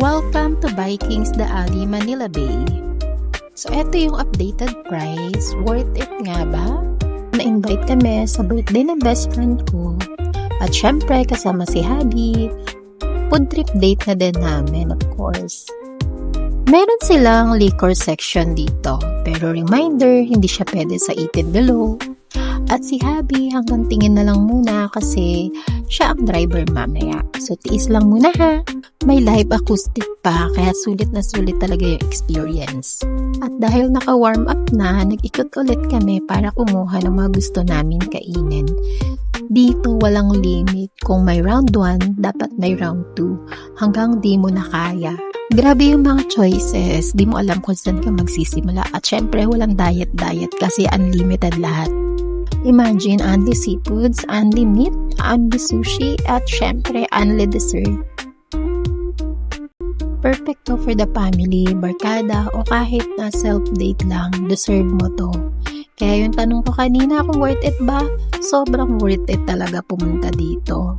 Welcome to Vikings The Alley, Manila Bay. So, eto yung updated price. Worth it nga ba? Na-invite kami sa birthday ng best friend ko. At syempre, kasama si Habi. Food trip date na din namin, of course. Meron silang liquor section dito. Pero reminder, hindi siya pwede sa 18 below. At si Habi hanggang tingin na lang muna kasi siya ang driver mamaya. So, tiis lang muna ha. May live acoustic pa, kaya sulit na sulit talaga yung experience. At dahil naka-warm up na, nag-ikot ulit kami para kumuha ng mga gusto namin kainin. Dito walang limit. Kung may round 1, dapat may round 2. Hanggang di mo na kaya. Grabe yung mga choices. Di mo alam kung saan ka magsisimula. At syempre, walang diet kasi unlimited lahat. Imagine, only seafoods, only meat, only sushi, at syempre, only dessert. Perfect to for the family, barkada, o kahit na self-date lang, deserve mo to. Kaya yung tanong ko kanina kung worth it ba? Sobrang worth it talaga pumunta dito.